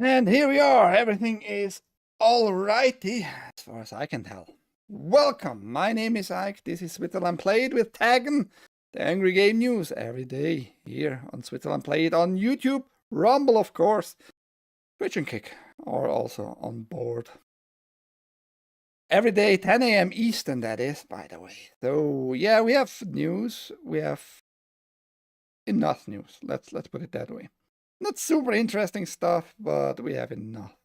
And here we are. Everything is alrighty, as far as I can tell. Welcome. My name is Ike. This is Switzerland.playit with TAGN, the angry game news every day here on Switzerland.playit on YouTube, Rumble, of course, Twitch and Kick are also on board. Every day, 10 a.m. Eastern, that is, by the way. So yeah, we have news. We have enough news. Let's put it that way. Not super interesting stuff, but we have enough.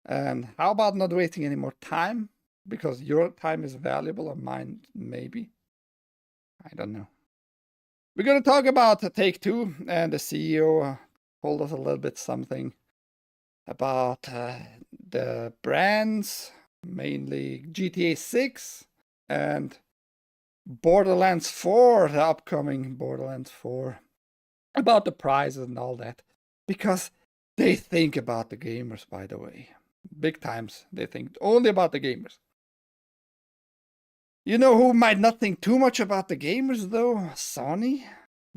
And how about not wasting any more time? Because your time is valuable, or mine maybe. I don't know. We're going to talk about Take-Two, and the CEO told us a little bit something about the brands, mainly GTA 6 and Borderlands 4, the upcoming Borderlands 4. About the prizes and all that, because they think about the gamers, by the way. Big times, they think only about the gamers. You know who might not think too much about the gamers, though? Sony.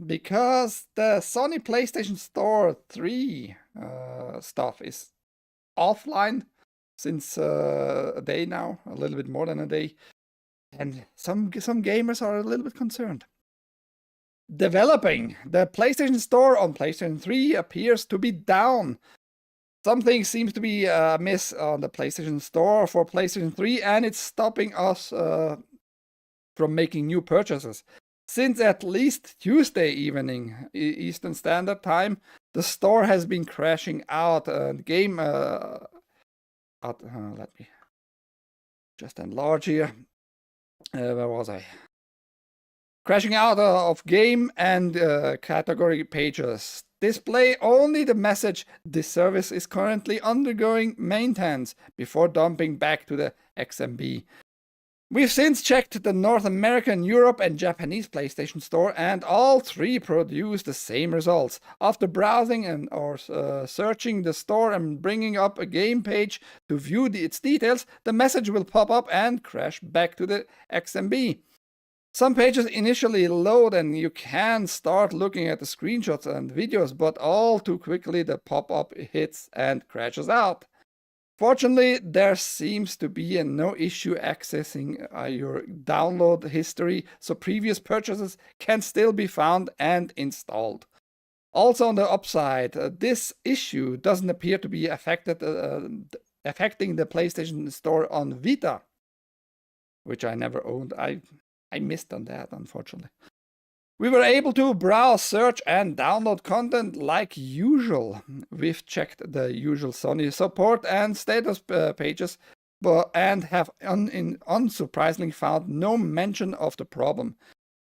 Because the Sony PlayStation Store 3 stuff is offline since a day now, a little bit more than a day. And some gamers are a little bit concerned. Developing. The PlayStation Store on PlayStation 3 appears to be down. Something seems to be amiss on the PlayStation Store for PlayStation 3, and it's stopping us from making new purchases. Since at least Tuesday evening, Eastern Standard Time, the store has been crashing out. Let me just enlarge here. Where was I? Crashing out of game and category pages. Display only the message, "This service is currently undergoing maintenance," before dumping back to the XMB. We've since checked the North American, Europe, and Japanese PlayStation Store, and all three produce the same results. After browsing and or searching the store and bringing up a game page to view its details, the message will pop up and crash back to the XMB. Some pages initially load and you can start looking at the screenshots and videos, but all too quickly the pop-up hits and crashes out. Fortunately, there seems to be no issue accessing your download history, so previous purchases can still be found and installed. Also on the upside, this issue doesn't appear to be affecting the PlayStation Store on Vita, which I never owned. I missed on that, unfortunately. We were able to browse, search, and download content like usual. We've checked the usual Sony support and status pages, and have unsurprisingly found no mention of the problem.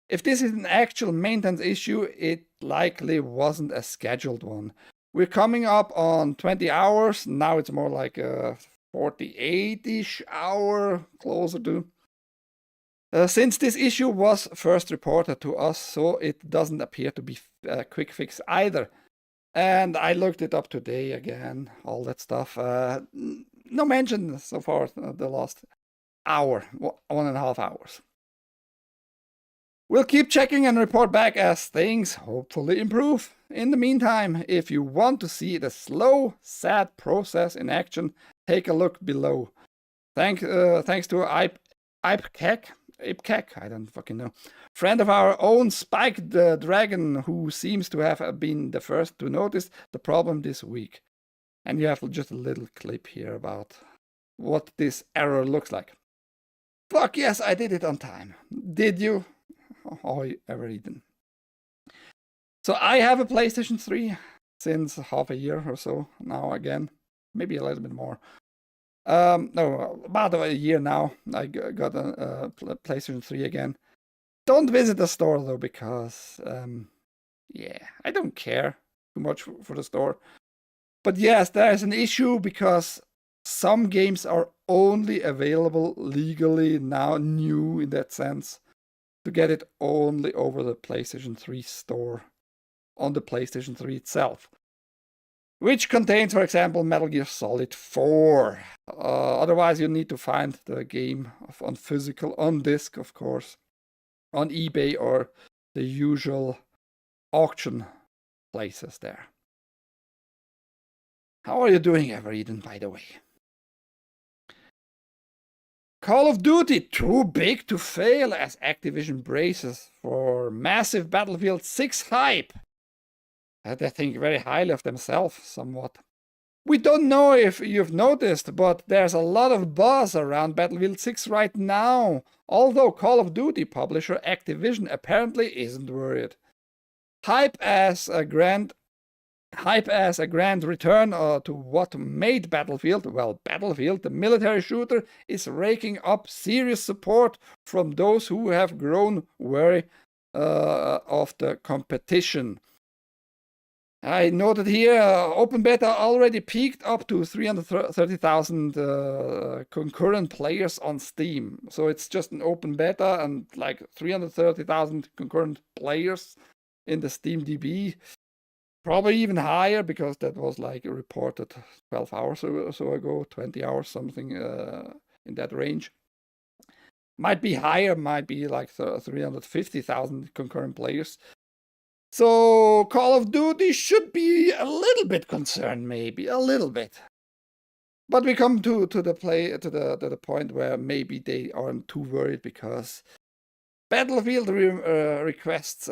If this is an actual maintenance issue, it likely wasn't a scheduled one. We're coming up on 20 hours. Now it's more like a 48-ish hour, closer to. Since this issue was first reported to us, so it doesn't appear to be a quick fix either. And I looked it up today again, all that stuff. No mention so far the last hour, 1.5 hours. We'll keep checking and report back as things hopefully improve. In the meantime, if you want to see the slow, sad process in action, take a look below. Thanks to Ipkek, I don't fucking know. Friend of our own, Spike the Dragon, who seems to have been the first to notice the problem this week. And you have just a little clip here about what this error looks like. Fuck yes, I did it on time. Did you? Oh, you ever eaten? So I have a PlayStation 3 since half a year or so now again. Maybe a little bit more. No, about a year now. I got a PlayStation 3 again. Don't visit the store though, because yeah, I don't care too much for the store. But yes, there is an issue because some games are only available legally now, new in that sense, to get it only over the PlayStation 3 store on the PlayStation 3 itself. Which contains, for example, Metal Gear Solid 4. Otherwise, you need to find the game on physical, on disc, of course, on eBay or the usual auction places there. How are you doing, Evereden, by the way? Call of Duty, too big to fail as Activision braces for massive Battlefield 6 hype. They think very highly of themselves, somewhat. We don't know if you've noticed, but there's a lot of buzz around Battlefield 6 right now, although Call of Duty publisher Activision apparently isn't worried. Hype as a grand return to what made Battlefield, well, Battlefield, the military shooter, is raking up serious support from those who have grown wary of the competition. I noted here, open beta already peaked up to 330,000 concurrent players on Steam. So it's just an open beta and like 330,000 concurrent players in the Steam DB. Probably even higher because that was like reported 12 hours or so ago, 20 hours, something in that range. Might be higher, might be like 350,000 concurrent players. So Call of Duty should be a little bit concerned, maybe a little bit. But we come to the point where maybe they aren't too worried because Battlefield requests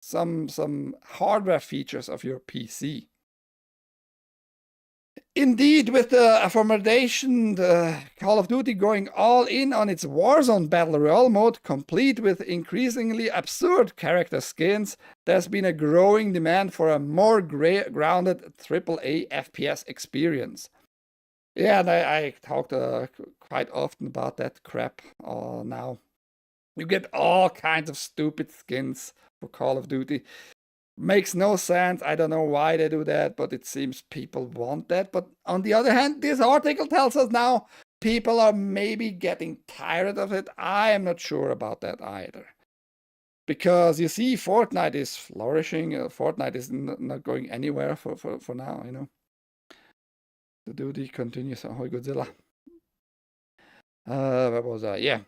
some hardware features of your PC. Indeed, with the aforementioned Call of Duty going all in on its Warzone Battle Royale mode, complete with increasingly absurd character skins, there's been a growing demand for a more grounded AAA FPS experience. Yeah, and I talked quite often about that crap now. You get all kinds of stupid skins for Call of Duty. Makes no sense. I don't know why they do that, but it seems people want that. But on the other hand, this article tells us now people are maybe getting tired of it. I am not sure about that either. Because you see, Fortnite is flourishing. Fortnite is not going anywhere for now, you know. The duty continues. Ahoy, Godzilla. Where was I? Yeah.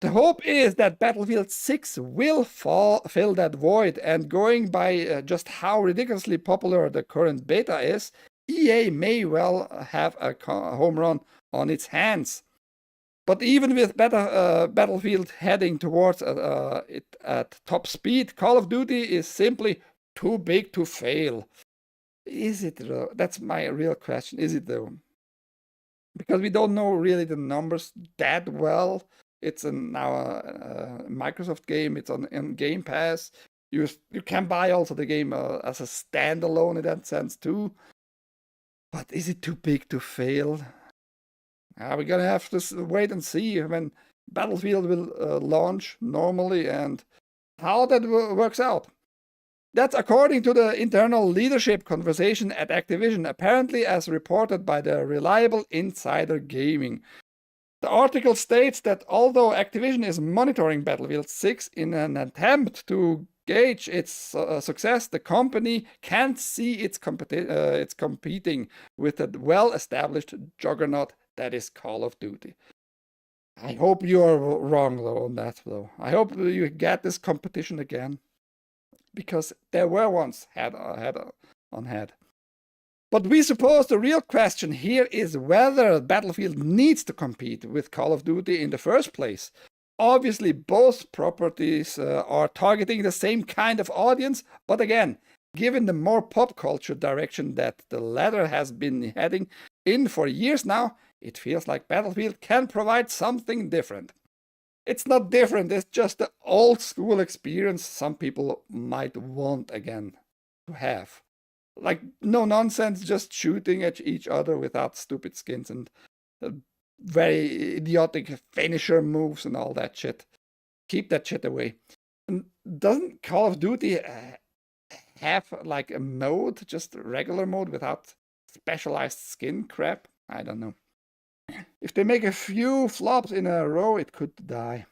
The hope is that Battlefield 6 will fill that void, and going by just how ridiculously popular the current beta is, EA may well have a home run on its hands. But even with Battlefield heading towards it at top speed, Call of Duty is simply too big to fail. Is it though? That's my real question. Is it though? Because we don't know really the numbers that well. It's now a Microsoft game. It's on Game Pass. You can buy also the game as a standalone in that sense too. But is it too big to fail? We're gonna have to wait and see when Battlefield will launch normally and how that works out. That's according to the internal leadership conversation at Activision, apparently as reported by the reliable Insider Gaming. The article states that although Activision is monitoring Battlefield 6 in an attempt to gauge its success, the company can't see it's competing with the well-established juggernaut that is Call of Duty. I hope you are wrong though on that though. I hope you get this competition again, because there were once head on head. But we suppose the real question here is whether Battlefield needs to compete with Call of Duty in the first place. Obviously, both properties are targeting the same kind of audience, but again, given the more pop culture direction that the latter has been heading in for years now, it feels like Battlefield can provide something different. It's not different, it's just the old school experience some people might want again to have. Like, no nonsense, just shooting at each other without stupid skins and very idiotic finisher moves and all that shit. Keep that shit away. And doesn't Call of Duty have like a mode, just a regular mode without specialized skin crap? I don't know. If they make a few flops in a row, it could die.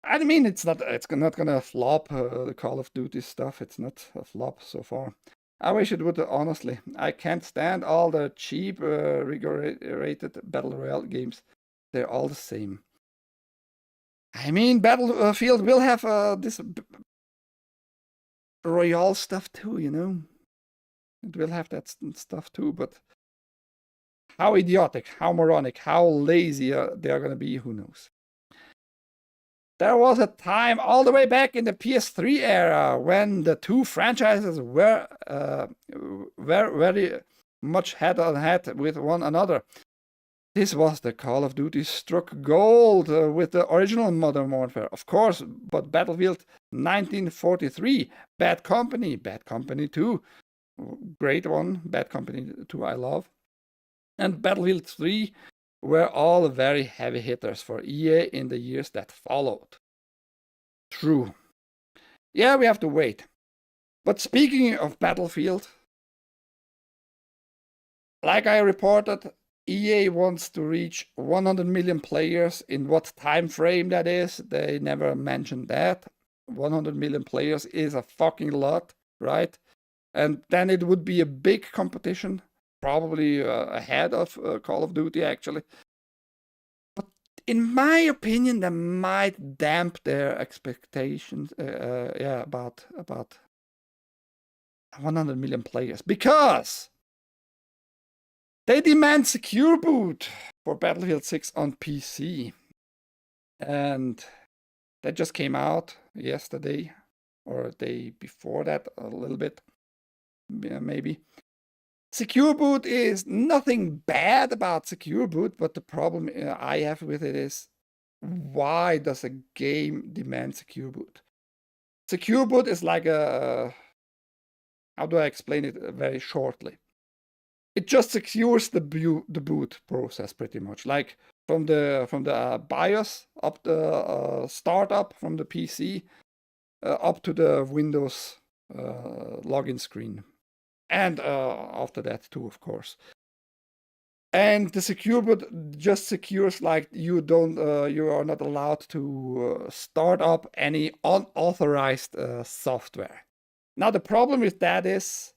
I mean, it's not gonna flop, the Call of Duty stuff. It's not a flop so far. I wish it would, honestly. I can't stand all the cheap, rigor-rated Battle Royale games. They're all the same. I mean, Battlefield will have this Royale stuff too, you know? It will have that stuff too, but how idiotic, how moronic, how lazy they are going to be, who knows. There was a time all the way back in the PS3 era when the two franchises were very much head on head with one another. This was the Call of Duty struck gold with the original Modern Warfare, of course, but Battlefield 1943, Bad Company 2, great one, Bad Company 2 I love, and Battlefield 3 were all very heavy hitters for EA in the years that followed. True. Yeah, we have to wait. But speaking of Battlefield, like I reported, EA wants to reach 100 million players. In what time frame that is, they never mentioned that. 100 million players is a fucking lot, right? And then it would be a big competition, probably ahead of Call of Duty, actually. But in my opinion, that might damp their expectations about 100 million players, because they demand secure boot for Battlefield 6 on PC. And that just came out yesterday, or a day before that, a little bit, maybe. Secure boot is nothing bad about secure boot, but the problem I have with it is, why does a game demand secure boot? Secure boot is like a, how do I explain it very shortly? It just secures the boot process pretty much, like from the BIOS up the startup from the PC up to the Windows login screen, and after that too, of course. And the secure boot just secures, like, you are not allowed to start up any unauthorized software. Now the problem with that is,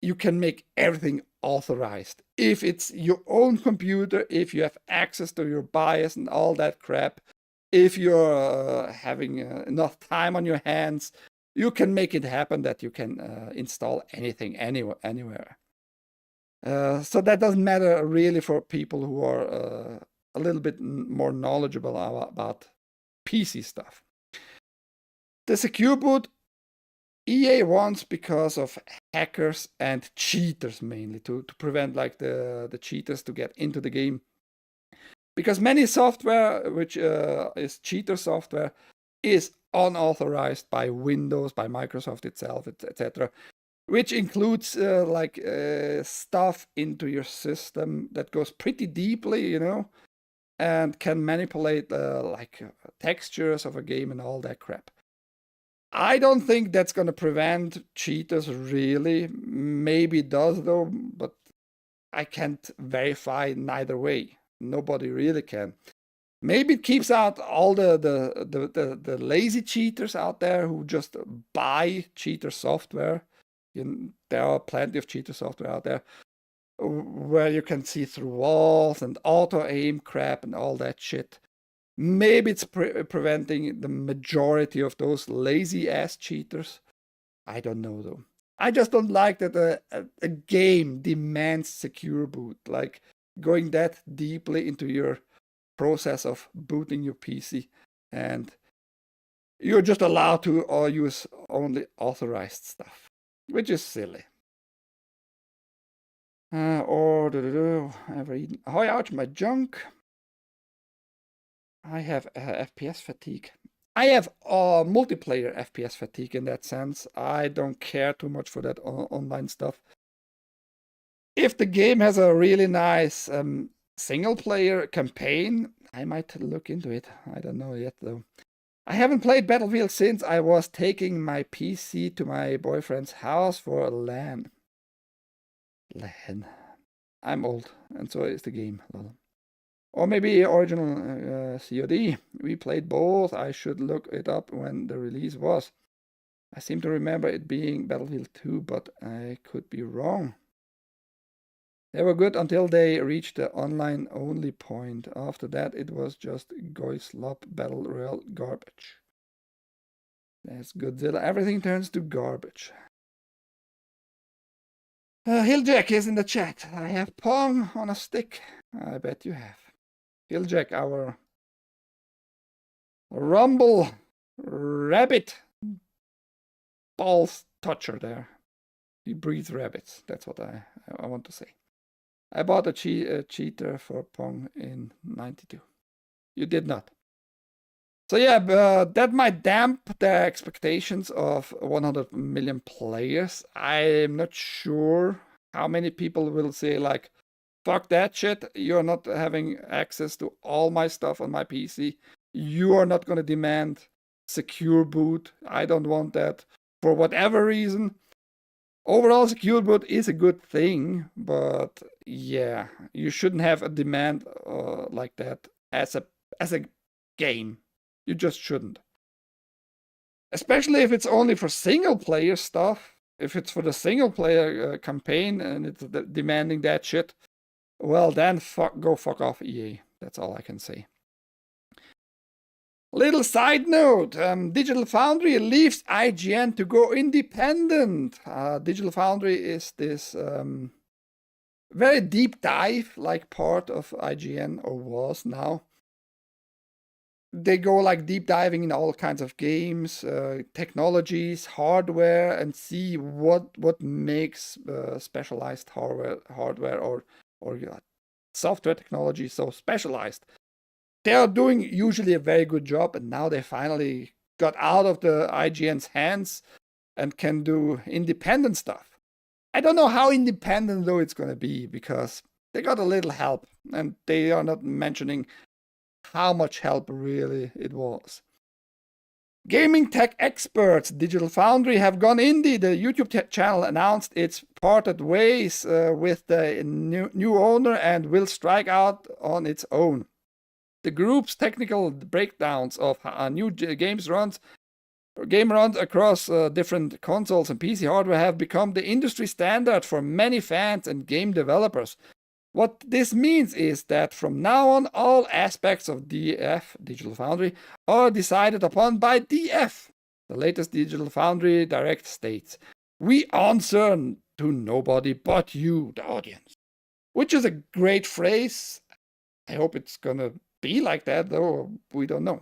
you can make everything authorized. If it's your own computer, if you have access to your BIOS and all that crap, if you're having enough time on your hands, you can make it happen that you can install anything anywhere. So that doesn't matter really for people who are a little bit more knowledgeable about PC stuff. The secure boot EA wants because of hackers and cheaters, mainly to prevent, like, the cheaters to get into the game. Because many software which is cheater software is unauthorized by Windows, by Microsoft itself, etc., which includes stuff into your system that goes pretty deeply, and can manipulate textures of a game and all that crap. I don't think that's going to prevent cheaters, really. Maybe it does, though, but I can't verify neither way. Nobody really can. Maybe it keeps out all the lazy cheaters out there who just buy cheater software. There are plenty of cheater software out there where you can see through walls and auto-aim crap and all that shit. Maybe it's preventing the majority of those lazy-ass cheaters. I don't know, though. I just don't like that a game demands secure boot, like going that deeply into your process of booting your PC, and you're just allowed to use only authorized stuff, which is silly. Ever eaten? Oh, ouch, my junk. I have FPS fatigue. I have multiplayer FPS fatigue in that sense. I don't care too much for that online stuff. If the game has a really nice single-player campaign, I might look into it. I don't know yet, though. I haven't played Battlefield since I was taking my PC to my boyfriend's house for a LAN. LAN. I'm old, and so is the game. Or maybe original COD. We played both. I should look it up when the release was. I seem to remember it being Battlefield 2, but I could be wrong. They were good until they reached the online-only point. After that, it was just Goislop Battle Royale garbage. That's Godzilla. Everything turns to garbage. HillJack is in the chat. I have Pong on a stick. I bet you have. HillJack, our Rumble rabbit balls toucher there. He breeds rabbits. That's what I want to say. I bought a cheater for Pong in 92. You did not. So yeah, that might damp the expectations of 100 million players. I'm not sure how many people will say like, fuck that shit, you're not having access to all my stuff on my PC. You are not going to demand secure boot. I don't want that for whatever reason. Overall, secure boot is a good thing, but yeah, you shouldn't have a demand like that as a game. You just shouldn't. Especially if it's only for single player stuff. If it's for the single player campaign and it's demanding that shit, well then go fuck off, EA. That's all I can say. Little side note, Digital Foundry leaves IGN to go independent. Digital Foundry is this very deep dive like part of IGN, or was now. They go like deep diving in all kinds of games, technologies, hardware, and see what makes specialized hardware or software technology so specialized. They are doing usually a very good job, and now they finally got out of the IGN's hands and can do independent stuff. I don't know how independent though it's going to be, because they got a little help, and they are not mentioning how much help really it was. Gaming tech experts Digital Foundry have gone indie. The YouTube channel announced it's parted ways with the new owner and will strike out on its own. The group's technical breakdowns of new game runs across different consoles and PC hardware have become the industry standard for many fans and game developers. What this means is that from now on, all aspects of DF, Digital Foundry, are decided upon by DF. The latest Digital Foundry Direct states, "We answer to nobody but you, the audience." Which is a great phrase. I hope it's gonna be like that, though we don't know.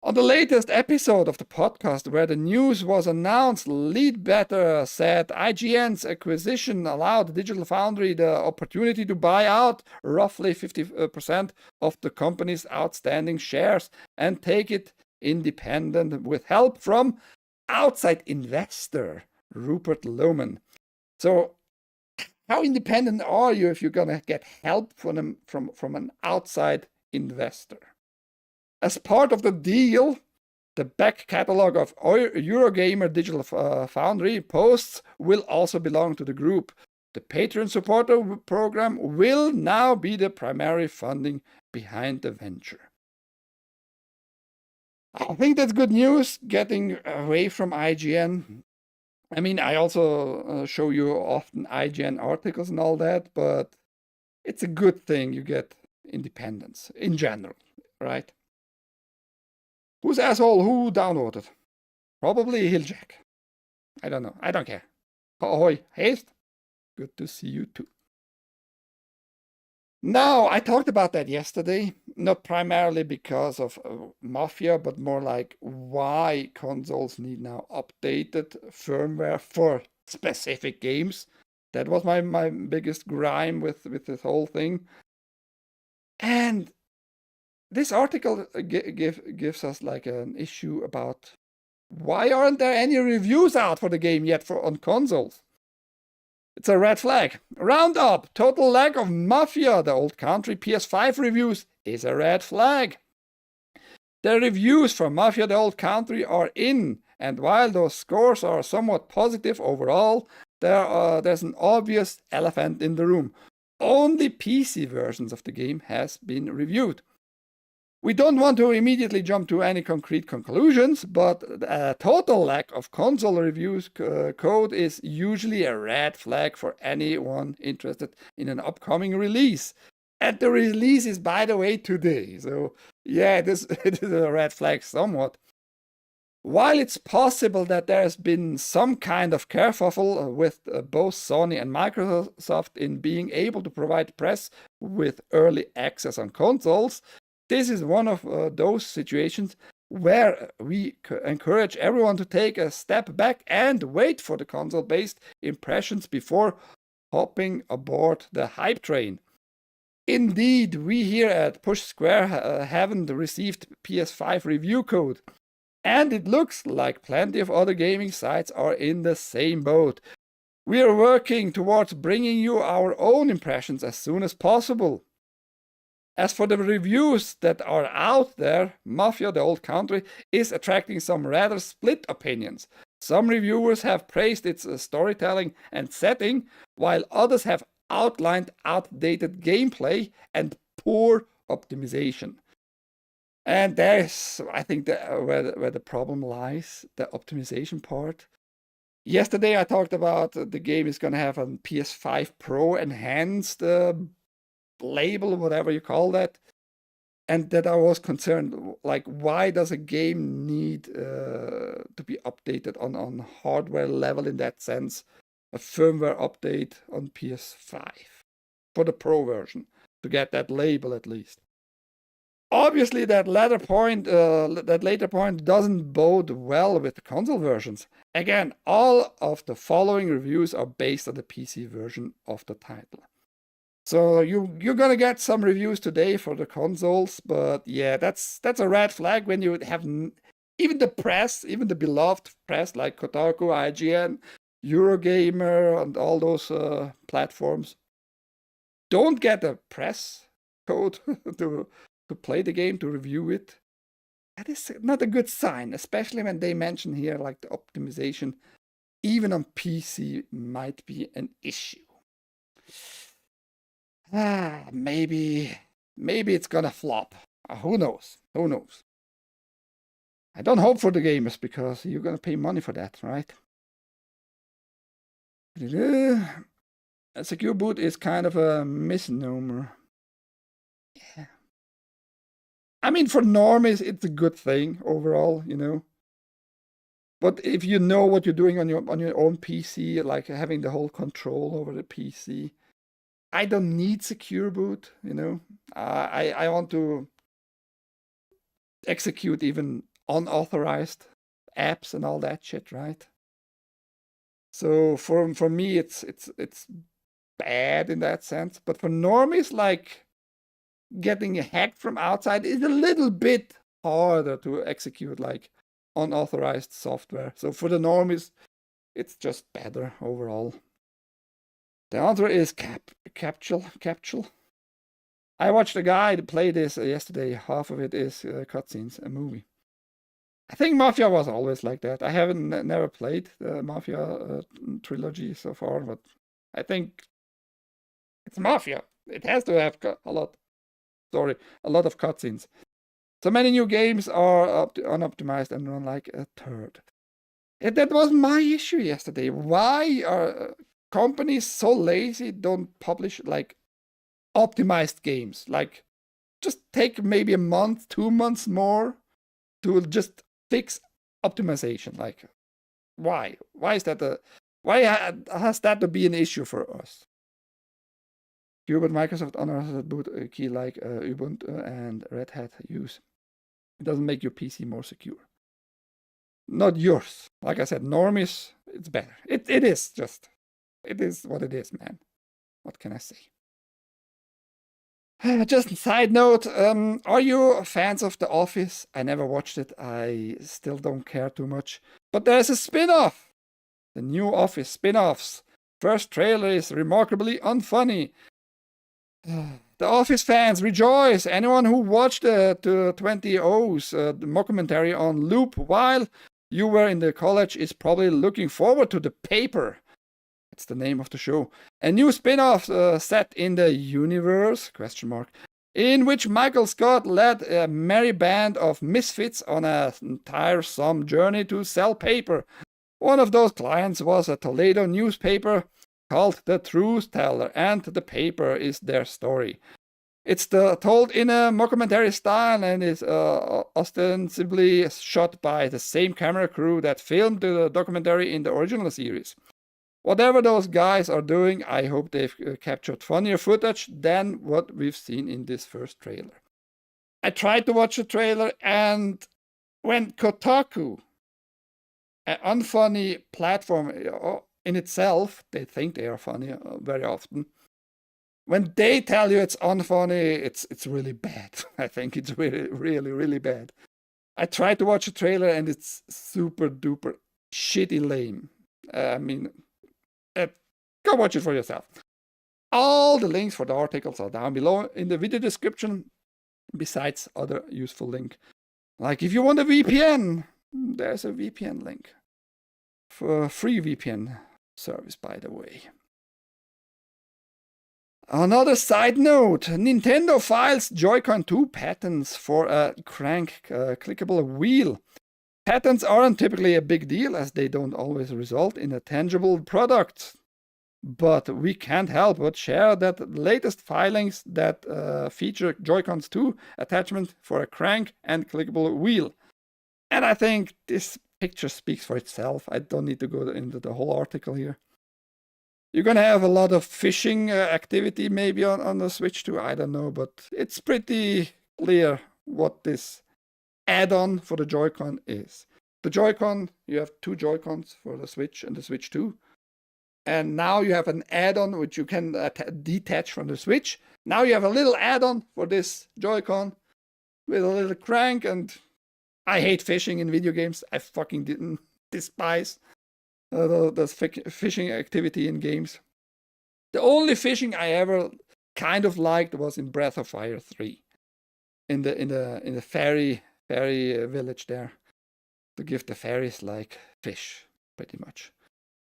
On the latest episode of the podcast where the news was announced, Leadbetter said IGN's acquisition allowed Digital Foundry the opportunity to buy out roughly 50% of the company's outstanding shares and take it independent with help from outside investor Rupert Lohman. So how independent are you if you're going to get help from an outside investor? As part of the deal, the back catalog of Eurogamer Digital Foundry posts will also belong to the group. The Patreon supporter program will now be the primary funding behind the venture. I think that's good news, getting away from IGN. I mean, I also show you often IGN articles and all that, but it's a good thing you get independence in general, right? Who's asshole who downloaded? Probably HillJack. I don't know. I don't care. Ahoy, Haste. Good to see you too. Now, I talked about that yesterday, not primarily because of Mafia, but more like why consoles need now updated firmware for specific games. That was my biggest grime with this whole thing. And this article gives us like an issue about why aren't there any reviews out for the game yet on consoles? It's a red flag. Roundup, total lack of Mafia, the old country PS5 reviews, is a red flag. The reviews for Mafia, the old country are in, and while those scores are somewhat positive overall, there's an obvious elephant in the room. Only PC versions of the game has been reviewed. We don't want to immediately jump to any concrete conclusions, but a total lack of console reviews code is usually a red flag for anyone interested in an upcoming release. And the release is, by the way, today. So yeah, it is a red flag somewhat. While it's possible that there has been some kind of kerfuffle with both Sony and Microsoft in being able to provide press with early access on consoles, this is one of those situations where we encourage everyone to take a step back and wait for the console-based impressions before hopping aboard the hype train. Indeed, we here at Push Square haven't received PS5 review code. And it looks like plenty of other gaming sites are in the same boat. We are working towards bringing you our own impressions as soon as possible. As for the reviews that are out there, Mafia: The Old Country is attracting some rather split opinions. Some reviewers have praised its storytelling and setting, while others have outlined outdated gameplay and poor optimization. And there's, I think, where the problem lies, the optimization part. Yesterday I talked about the game is going to have a PS5 Pro enhanced label, whatever you call that. And that I was concerned, like, why does a game need to be updated on hardware level in that sense? A firmware update on PS5 for the Pro version to get that label at least. Obviously, that later point doesn't bode well with the console versions. Again, all of the following reviews are based on the PC version of the title. So you're gonna get some reviews today for the consoles, but yeah, that's a red flag when you have even the press, even the beloved press like Kotaku, IGN, Eurogamer, and all those platforms don't get a press code to play the game, to review it. That is not a good sign, especially when they mention here like the optimization, even on PC, might be an issue. Maybe it's gonna flop. Who knows? Who knows? I don't hope for the gamers because you're gonna pay money for that, right? A secure boot is kind of a misnomer. Yeah. I mean, for normies, it's a good thing overall, you know. But if you know what you're doing on your own PC, like having the whole control over the PC, I don't need secure boot, you know. I want to execute even unauthorized apps and all that shit, right? So for me, it's bad in that sense. But for normies, like getting hacked from outside is a little bit harder to execute like unauthorized software. So for the normies, it's just better overall. The answer is capsule. I watched a guy play this yesterday. Half of it is cutscenes, a movie. I think Mafia was always like that. I haven't never played the Mafia trilogy so far, but I think it's Mafia. It has to have a lot of cutscenes. So many new games are unoptimized and run like a turd. That was my issue yesterday. Why are companies so lazy don't publish like optimized games? Like, just take maybe a month, 2 months more to just fix optimization. Like, why? Why is that why has that to be an issue for us? But Microsoft honors the boot key like Ubuntu and Red Hat use. It doesn't make your PC more secure. Not yours. Like I said, normies, it's better. It is just. It is what it is, man. What can I say? Just a side note, are you fans of The Office? I never watched it. I still don't care too much. But there's a spin-off. The new Office spin-offs. First trailer is remarkably unfunny. The Office fans, rejoice! Anyone who watched the 20 O's, the mockumentary on loop while you were in the college is probably looking forward to The Paper. That's the name of the show. A new spin-off set in the universe, ? In which Michael Scott led a merry band of misfits on a tiresome journey to sell paper. One of those clients was a Toledo newspaper called The Truth Teller, and the paper is their story. It's told in a mockumentary style and is ostensibly shot by the same camera crew that filmed the documentary in the original series. Whatever those guys are doing, I hope they've captured funnier footage than what we've seen in this first trailer. I tried to watch the trailer, and when Kotaku, an unfunny platform in itself, they think they are funny very often. When they tell you it's unfunny, it's really bad. I think it's really, really, really bad. I tried to watch a trailer and it's super duper shitty lame. Go watch it for yourself. All the links for the articles are down below in the video description, besides other useful link. Like if you want a VPN, there's a VPN link. For a free VPN service, by the way. Another side note, Nintendo files Joy-Con 2 patents for a crank clickable wheel. Patents aren't typically a big deal as they don't always result in a tangible product. But we can't help but share that the latest filings that feature Joy-Cons 2 attachment for a crank and clickable wheel. And I think this picture speaks for itself. I don't need to go into the whole article here. You're going to have a lot of fishing activity maybe on the Switch too. I don't know, but it's pretty clear what this add-on for the Joy-Con is. The Joy-Con, you have two Joy-Cons for the Switch and the Switch 2. And now you have an add-on which you can detach from the Switch. Now you have a little add-on for this Joy-Con with a little crank. And I hate fishing in video games. I fucking despise the fishing activity in games. The only fishing I ever kind of liked was in Breath of Fire 3, in the fairy village there, to give the fairies like fish, pretty much.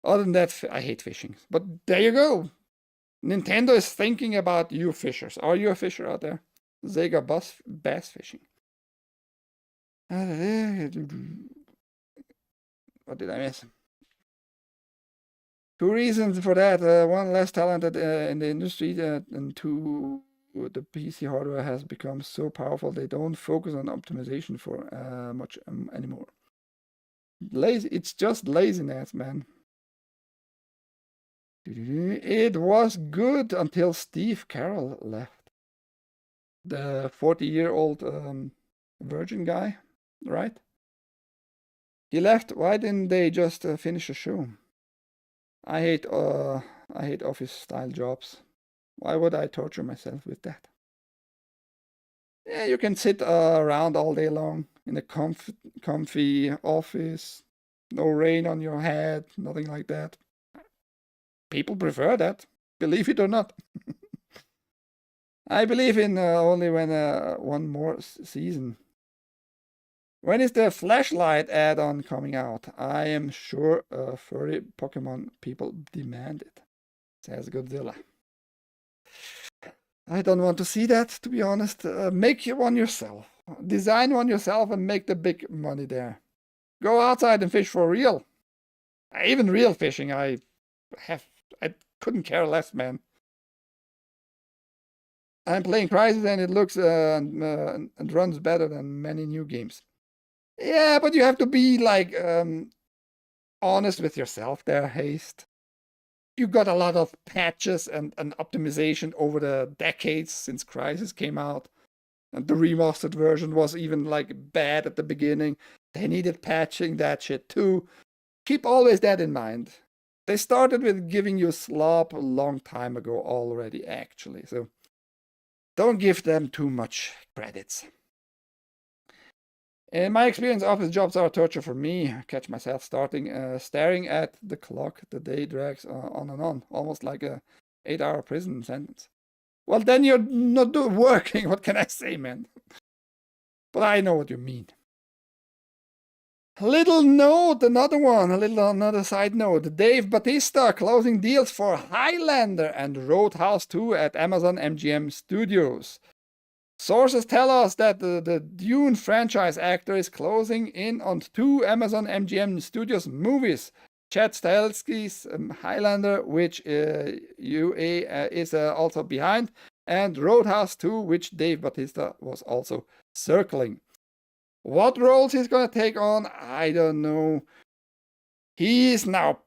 Other than that, I hate fishing. But there you go. Nintendo is thinking about you fishers. Are you a fisher out there? Sega bass fishing. What did I miss? Two reasons for that. One, less talented in the industry, and two, the PC hardware has become so powerful they don't focus on optimization for much anymore. It's just laziness, man. It was good until Steve Carroll left. The 40-year-old virgin guy, right? He left. Why didn't they just finish the show? I hate office-style jobs. Why would I torture myself with that? Yeah, you can sit around all day long in a comfy office, no rain on your head, nothing like that. People prefer that, believe it or not. I believe in only when one more season. When is the flashlight add-on coming out? I am sure furry Pokemon people demand it, says Godzilla. I don't want to see that, to be honest. Make one yourself. Design one yourself and make the big money there. Go outside and fish for real. Even real fishing, I couldn't care less, man. I'm playing Crysis and it looks and runs better than many new games. Yeah, but you have to be like honest with yourself there, Haste. You got a lot of patches and optimization over the decades since Crysis came out. And the remastered version was even like bad at the beginning. They needed patching that shit too. Keep always that in mind. They started with giving you slop a long time ago already, actually. So don't give them too much credits. In my experience, office jobs are a torture for me. I catch myself staring at the clock. The day drags on and on, almost like a 8-hour prison sentence. Well, then you're not working. What can I say, man? But I know what you mean. Little note, another side note. Dave Bautista closing deals for Highlander and Roadhouse 2 at Amazon MGM Studios. Sources tell us that the Dune franchise actor is closing in on 2 Amazon MGM Studios movies. Chad Stahelski's Highlander, which UA is also behind, and Roadhouse 2, which Dave Bautista was also circling. What roles he's gonna take on, I don't know. He is now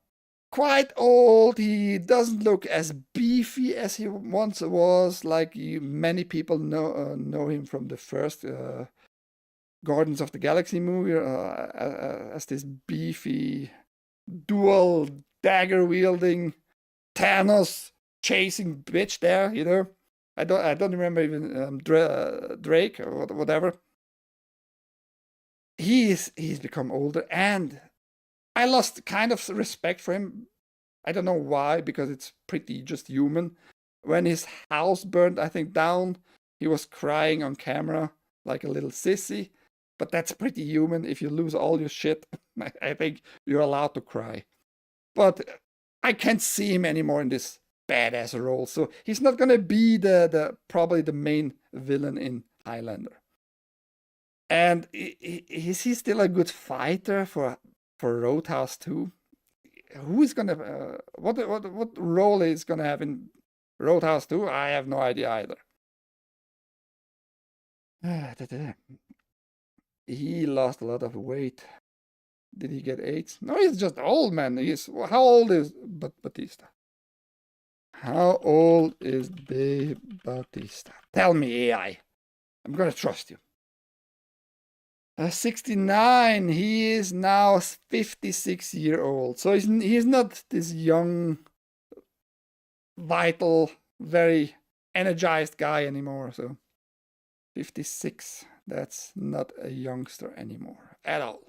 quite old. He doesn't look as beefy as he once was. Like many people know him from the first Guardians of the Galaxy movie as this beefy, dual dagger wielding Thanos chasing bitch there. You know, I don't remember even Drake or whatever. He's become older, and I lost kind of respect for him. I don't know why, because it's pretty just human. When his house burned, I think, down, he was crying on camera like a little sissy. But that's pretty human. If you lose all your shit, I think you're allowed to cry. But I can't see him anymore in this badass role. So he's not gonna be probably the main villain in Highlander. And is he still a good fighter for Roadhouse 2? Who is gonna what role is gonna have in Roadhouse 2? I have no idea either. He lost a lot of weight. Did he get AIDS? No, he's just old, man. How old is Bautista? How old is Dave Bautista? Tell me, AI. I'm gonna trust you. 69. He is now 56-year-old. So he's not this young, vital, very energized guy anymore. So 56. That's not a youngster anymore at all.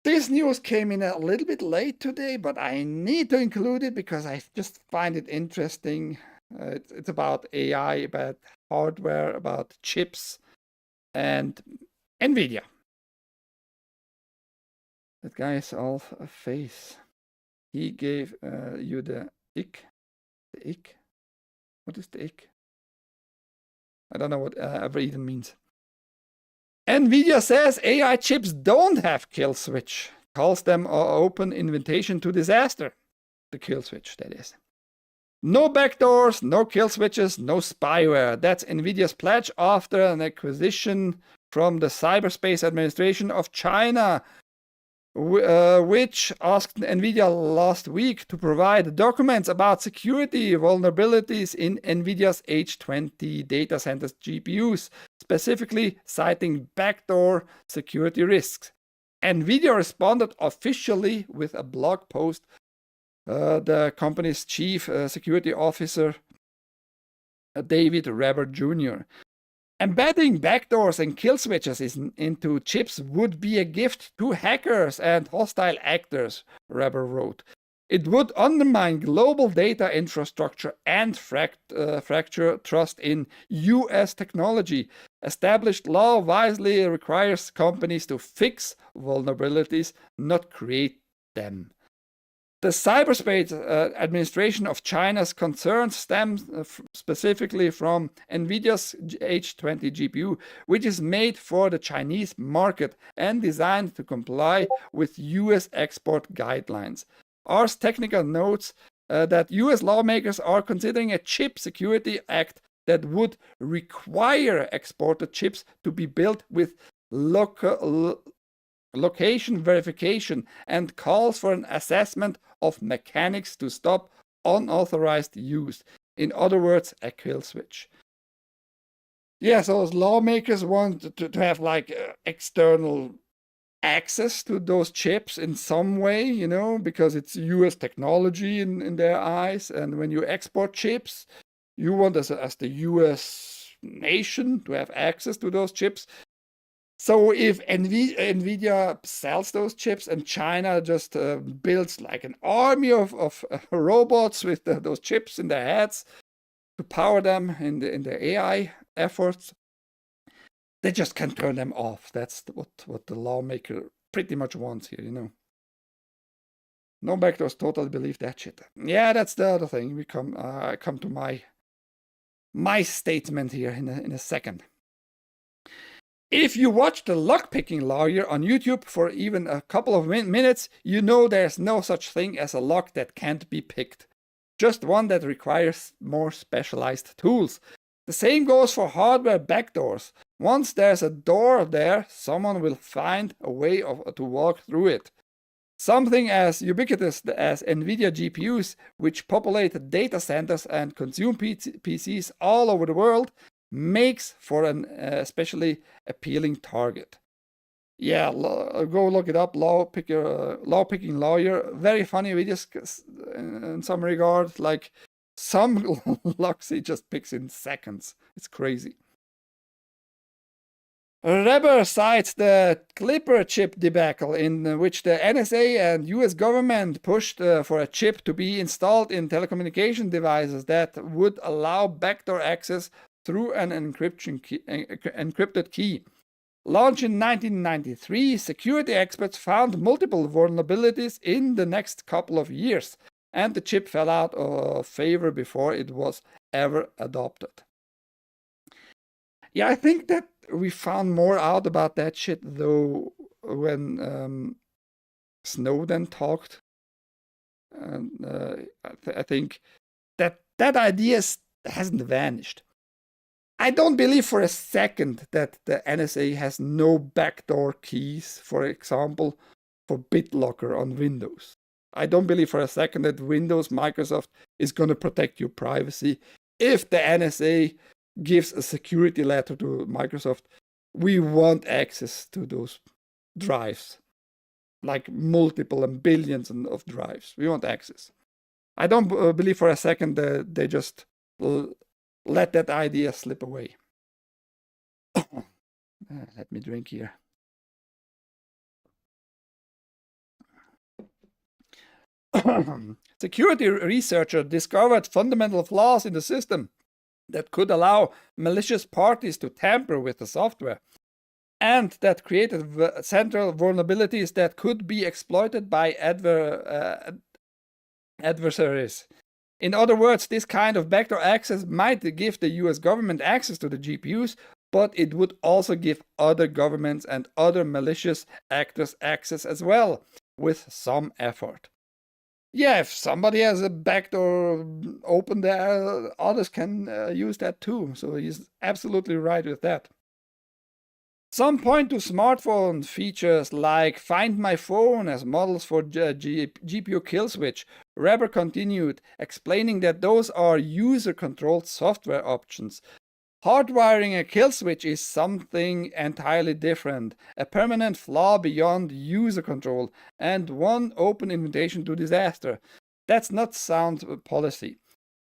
This news came in a little bit late today, but I need to include it because I just find it interesting. It's about AI, about hardware, about chips, and NVIDIA. That guy is all a face. He gave you the ick. The ick? What is the ick? I don't know what ever even means. NVIDIA says AI chips don't have kill switch. Calls them an open invitation to disaster. The kill switch, that is. No backdoors, no kill switches, no spyware. That's NVIDIA's pledge after an acquisition from the Cyberspace Administration of China, which asked NVIDIA last week to provide documents about security vulnerabilities in NVIDIA's H20 data centers GPUs, specifically citing backdoor security risks. NVIDIA responded officially with a blog post. The company's chief security officer, David Reber Jr. Embedding backdoors and kill switches into chips would be a gift to hackers and hostile actors, Reber wrote. It would undermine global data infrastructure and fracture trust in US technology. Established law wisely requires companies to fix vulnerabilities, not create them. The Cyberspace Administration of China's concerns stem specifically from NVIDIA's H20 GPU, which is made for the Chinese market and designed to comply with US export guidelines. Ars Technica notes that US lawmakers are considering a chip security act that would require exported chips to be built with location verification and calls for an assessment of mechanics to stop unauthorized use. In other words, a kill switch. Yeah, so lawmakers want to have like external access to those chips in some way, you know, because it's US technology in their eyes. And when you export chips, you want as the US nation to have access to those chips. So if NVIDIA sells those chips and China just builds like an army of robots with those chips in their heads to power them in their AI efforts, they just can't turn them off. That's what the lawmaker pretty much wants here, you know. No backdoors, totally believe that shit. Yeah, that's the other thing. We come to my statement here in a second. If you watch the lock-picking lawyer on YouTube for even a couple of minutes, you know there's no such thing as a lock that can't be picked. just one that requires more specialized tools. The same goes for hardware backdoors. Once there's a door there, someone will find a way to walk through it. Something as ubiquitous as NVIDIA GPUs, which populate data centers and consume PCs all over the world, makes for an especially appealing target. Yeah, go look it up. Law picking lawyer. Very funny videos in some regard. Like some locks he just picks in seconds. It's crazy. Reber cites the Clipper chip debacle, in which the NSA and US government pushed for a chip to be installed in telecommunication devices that would allow backdoor access through an encrypted key. Launched in 1993, security experts found multiple vulnerabilities in the next couple of years, and the chip fell out of favor before it was ever adopted. Yeah, I think that we found more out about that shit, though, when Snowden talked. And I think that idea hasn't vanished. I don't believe for a second that the NSA has no backdoor keys, for example, for BitLocker on Windows. I don't believe for a second that Microsoft is going to protect your privacy. If the NSA gives a security letter to Microsoft, we want access to those drives, like multiple and billions of drives. We want access. I don't believe for a second that they just let that idea slip away. Let me drink here. Security researcher discovered fundamental flaws in the system that could allow malicious parties to tamper with the software, and that created central vulnerabilities that could be exploited by adversaries. In other words, this kind of backdoor access might give the US government access to the GPUs, but it would also give other governments and other malicious actors access as well, with some effort. Yeah, if somebody has a backdoor open there, others can use that too. So he's absolutely right with that. Some point to smartphone features like Find My Phone as models for GPU kill switch. Reber continued, explaining that those are user-controlled software options. Hardwiring a kill switch is something entirely different, a permanent flaw beyond user control, and one open invitation to disaster. That's not sound policy.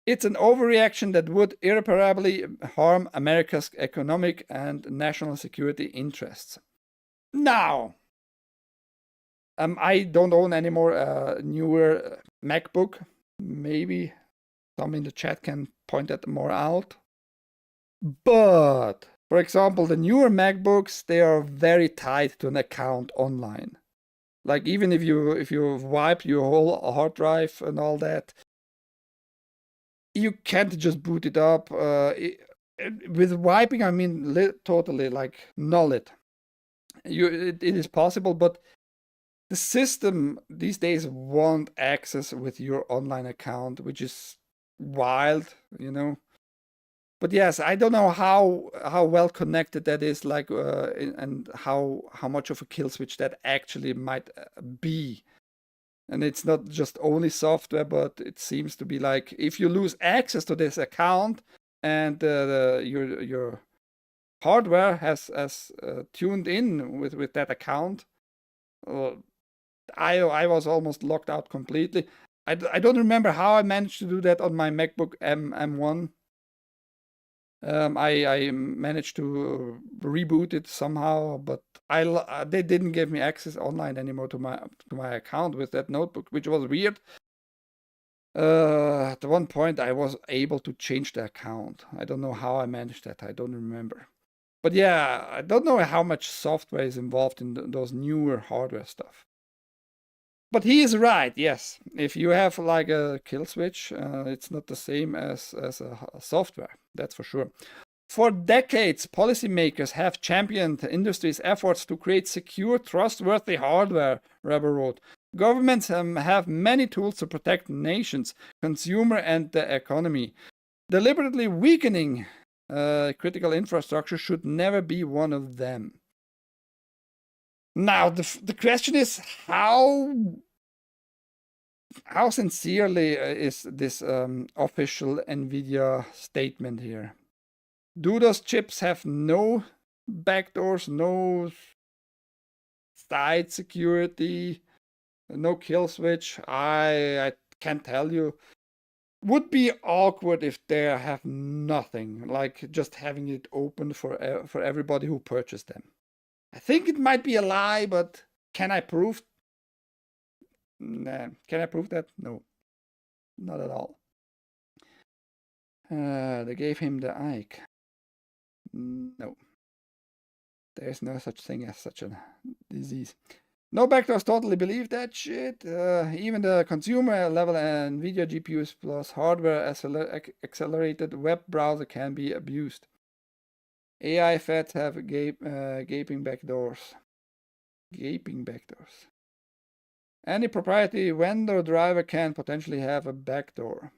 It's an overreaction that would irreparably harm America's economic and national security interests. Now, I don't own any more newer MacBook. Maybe some in the chat can point that more out. But, for example, the newer MacBooks, they are very tied to an account online. Like even if you wipe your whole hard drive and all that, you can't just boot it up. With wiping, I mean totally like null it. It is possible, but the system these days won't access with your online account, which is wild, you know. But yes, I don't know how well connected that is, like, and how much of a kill switch that actually might be. And it's not just only software, but it seems to be like if you lose access to this account and your hardware has tuned in with that account, I was almost locked out completely. I don't remember how I managed to do that on my MacBook M1. I managed to reboot it somehow, but they didn't give me access online anymore to my account with that notebook, which was weird. At one point, I was able to change the account. I don't know how I managed that. I don't remember. But yeah, I don't know how much software is involved in those newer hardware stuff. But he is right, yes. If you have like a kill switch, it's not the same as a software, that's for sure. For decades, policymakers have championed the industry's efforts to create secure, trustworthy hardware, Reber wrote. Governments have many tools to protect nations, consumer, and the economy. Deliberately weakening critical infrastructure should never be one of them. Now, the question is how sincerely is this official NVIDIA statement here? Do those chips have no backdoors, no side security, no kill switch? I can't tell you. Would be awkward if they have nothing, like just having it open for everybody who purchased them. I think it might be a lie, but can I prove? Nah. Can I prove that? No, not at all. They gave him the Ike. No. There's no such thing as such a disease. No backdoors, totally believe that shit. Even the consumer level NVIDIA GPUs plus hardware accelerated web browser can be abused. AI feds have gaping backdoors. Gaping backdoors. Any proprietary vendor driver can potentially have a backdoor.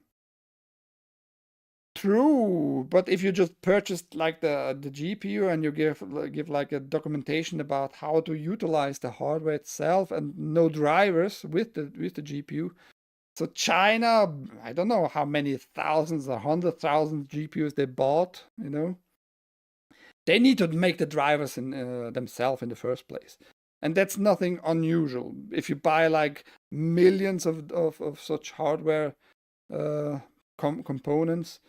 True, but if you just purchased like the GPU and you give like a documentation about how to utilize the hardware itself and no drivers with the GPU, so China, I don't know how many thousands or 100,000 GPUs they bought, you know, they need to make the drivers in themselves in the first place, and that's nothing unusual. If you buy like millions of such hardware components,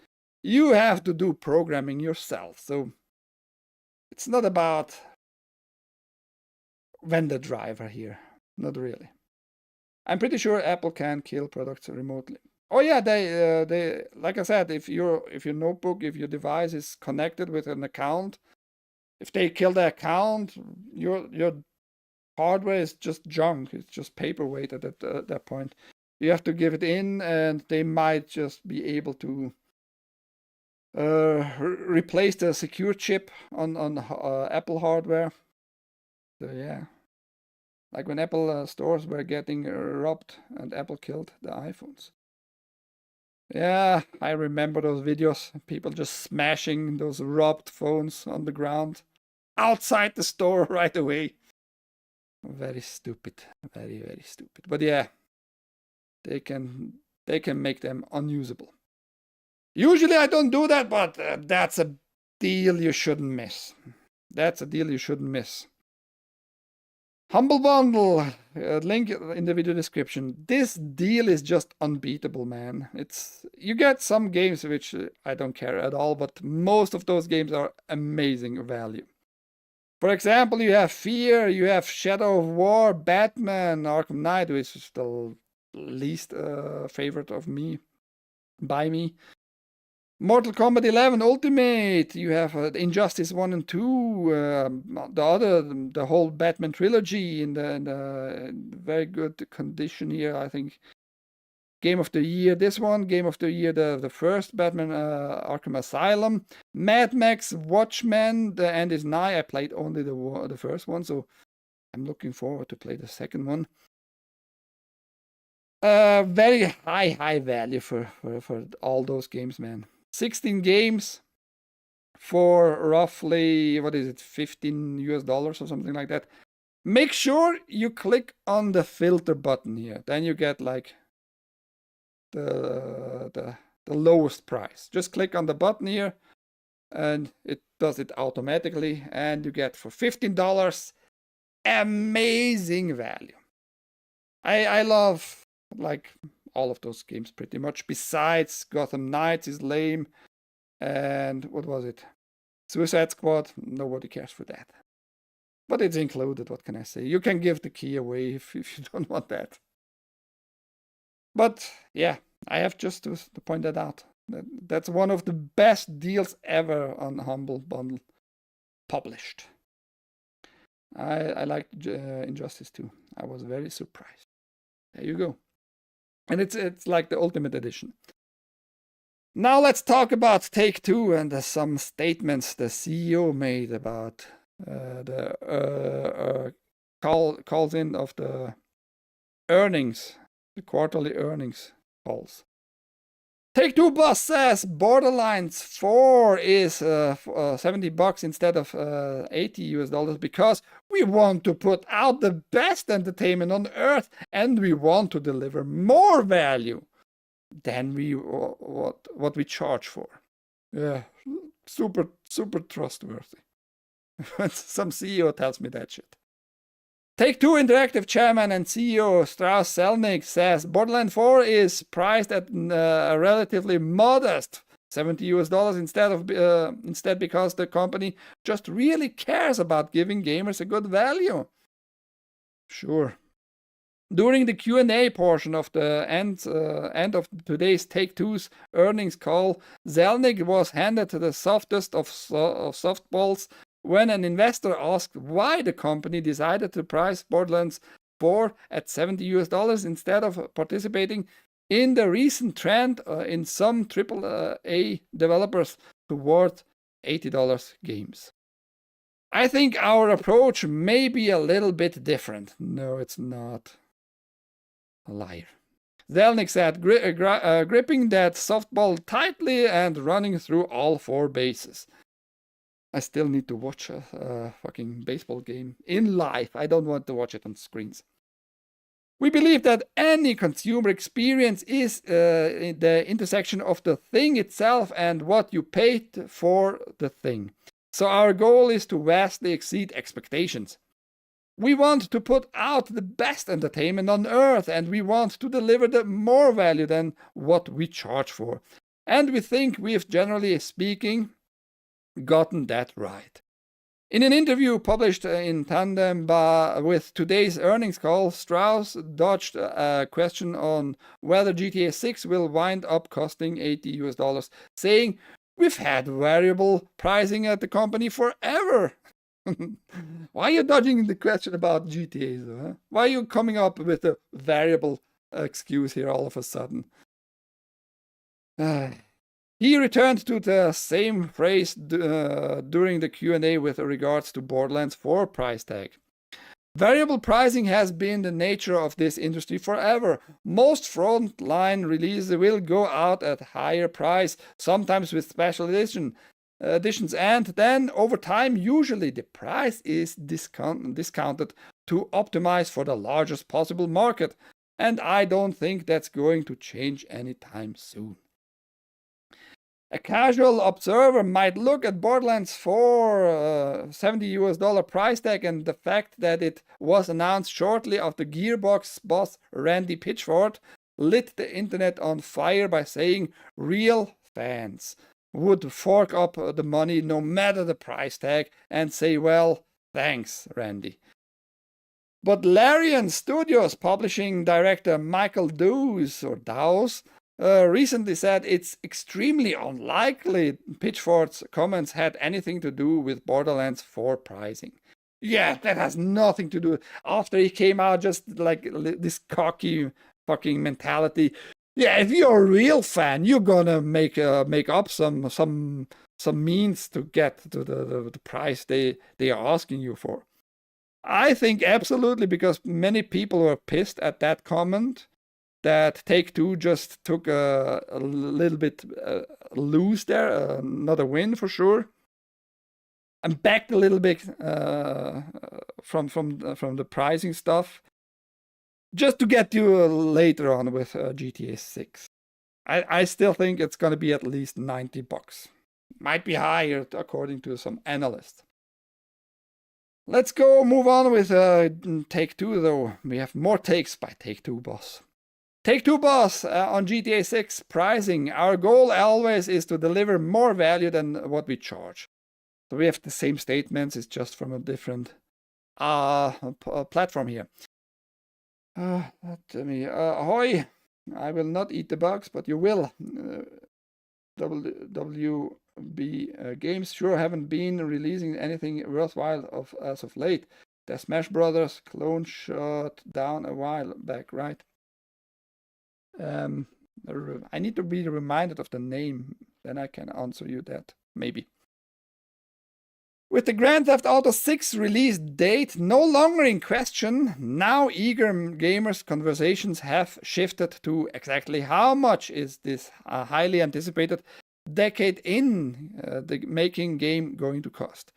you have to do programming yourself. So it's not about vendor driver here. Not really. I'm pretty sure Apple can kill products remotely. Oh yeah, they like I said, if your notebook, if your device is connected with an account, if they kill the account, your hardware is just junk. It's just paperweight at that point. You have to give it in, and they might just be able to replace the secure chip on Apple hardware. So yeah, like when Apple stores were getting robbed and Apple killed the iPhones. Yeah, I remember those videos. People just smashing those robbed phones on the ground outside the store right away. Very stupid. Very, very stupid. But yeah, they can make them unusable. Usually I don't do that, but that's a deal you shouldn't miss. That's a deal you shouldn't miss. Humble Bundle, link in the video description. This deal is just unbeatable, man. You get some games which I don't care at all, but most of those games are amazing value. For example, you have Fear, you have Shadow of War, Batman, Arkham Knight, which is the least favorite of me, by me. Mortal Kombat 11 Ultimate, you have Injustice 1 and 2, the whole Batman trilogy in the very good condition here, I think. Game of the Year, this one. Game of the Year, the first Batman Arkham Asylum. Mad Max, Watchmen, The End is Nigh. I played only the first one, so I'm looking forward to play the second one. Very high value for all those games, man. 16 games for roughly, what is it, $15 or something like that. Make sure you click on the filter button here. Then you get like the lowest price. Just click on the button here and it does it automatically, and you get for $15 amazing value. I love like all of those games pretty much, besides Gotham Knights is lame, and what was it, Suicide Squad, nobody cares for that, but it's included. What can I say? You can give the key away if you don't want that. But yeah, I have just to point that out. That's one of the best deals ever on Humble Bundle published. I liked Injustice 2. I was very surprised. There you go. And it's like the Ultimate Edition. Now let's talk about Take-Two and some statements the CEO made about the calls in of the earnings, the quarterly earnings calls. Take-Two boss says Borderlands 4 is $70 instead of $80 because we want to put out the best entertainment on earth and we want to deliver more value than what we charge for. Yeah, super trustworthy. Some CEO tells me that shit. Take-Two Interactive chairman and CEO Strauss Zelnick says Borderlands 4 is priced at a relatively modest $70 instead because the company just really cares about giving gamers a good value. Sure. During the Q&A portion of the end of today's Take-Two's earnings call, Zelnick was handed the softest of softballs when an investor asked why the company decided to price Borderlands 4 at $70 instead of participating in the recent trend in some AAA developers toward $80 games. I think our approach may be a little bit different. No, it's not. A liar. Zelnick said, gripping that softball tightly and running through all 4 bases. I still need to watch a fucking baseball game in live. I don't want to watch it on screens. We believe that any consumer experience is the intersection of the thing itself and what you paid for the thing. So our goal is to vastly exceed expectations. We want to put out the best entertainment on earth and we want to deliver more value than what we charge for. And we think we've, generally speaking, gotten that right. In an interview published in tandem with today's earnings call, Strauss dodged a question on whether GTA 6 will wind up costing $80, saying, "We've had variable pricing at the company forever." Why are you dodging the question about GTA, though? Huh? Why are you coming up with a variable excuse here all of a sudden? He returned to the same phrase during the Q&A with regards to Borderlands 4 price tag. Variable pricing has been the nature of this industry forever. Most frontline releases will go out at higher price, sometimes with special editions, and then over time usually the price is discounted to optimize for the largest possible market, and I don't think that's going to change anytime soon. A casual observer might look at Borderlands 4 $70 price tag and the fact that it was announced shortly after Gearbox boss Randy Pitchford lit the internet on fire by saying real fans would fork up the money no matter the price tag and say, well, thanks, Randy. But Larian Studios publishing director Michael Dowes recently said it's extremely unlikely Pitchford's comments had anything to do with Borderlands 4 pricing. Yeah, that has nothing to do. After he came out, just like this cocky fucking mentality. Yeah, if you're a real fan, you're gonna make up some means to get to the price they are asking you for. I think absolutely, because many people were pissed at that comment that Take-Two just took a little bit loose there, not a win for sure, and backed a little bit from the pricing stuff, just to get you later on with GTA 6. I still think it's going to be at least $90. Might be higher according to some analysts. Let's go move on with Take-Two though. We have more takes by Take-Two boss. Take-Two boss on GTA 6 pricing. Our goal always is to deliver more value than what we charge. So we have the same statements, it's just from a different platform here. Ahoy! I will not eat the bugs, but you will. WB Games sure haven't been releasing anything worthwhile as of late. The Smash Brothers clone shut down a while back, right? I need to be reminded of the name, then I can answer you that, maybe. With the Grand Theft Auto 6 release date no longer in question, now eager gamers' conversations have shifted to exactly how much is this highly anticipated decade in the making game going to cost.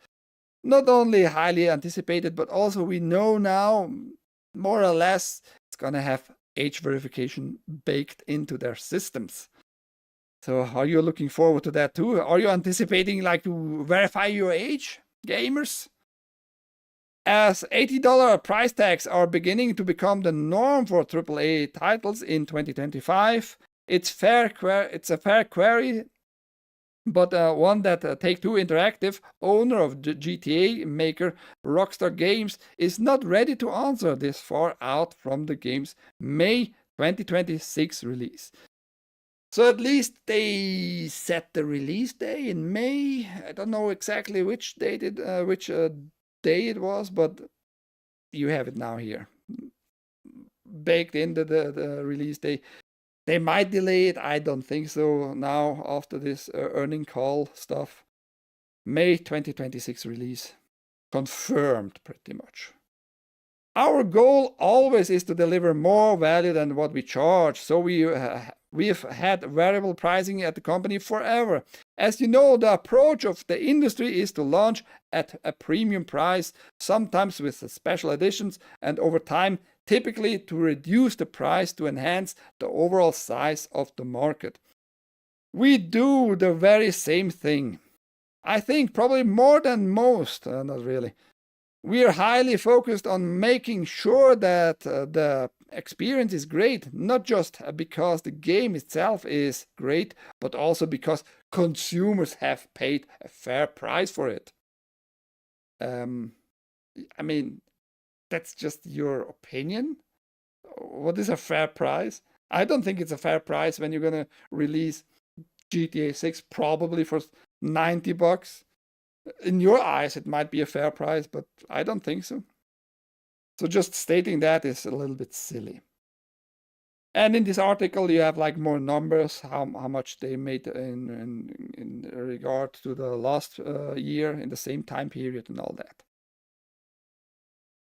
Not only highly anticipated, but also we know now more or less it's gonna have age verification baked into their systems. So are you looking forward to that too? Are you anticipating like to verify your age, gamers? As $80 price tags are beginning to become the norm for AAA titles in 2025, it's a fair query, but one that Take-Two Interactive, owner of the GTA maker Rockstar Games, is not ready to answer this far out from the game's May 2026 release. So at least they set the release day in May. I don't know exactly which date day it was, but you have it now here, baked into the release day. They might delay it. I don't think so now after this earning call stuff. May 2026 release. Confirmed pretty much. Our goal always is to deliver more value than what we charge, so we've had variable pricing at the company forever. As you know, the approach of the industry is to launch at a premium price, sometimes with special editions, and over time, typically to reduce the price to enhance the overall size of the market. We do the very same thing. I think probably more than most, not really. We are highly focused on making sure that the experience is great, not just because the game itself is great, but also because consumers have paid a fair price for it. I mean, that's just your opinion. What is a fair price? I don't think it's a fair price when you're going to release GTA 6 probably for $90. In your eyes, it might be a fair price, but I don't think so. So just stating that is a little bit silly. And in this article, you have like more numbers, how much they made in regard to the last year in the same time period and all that.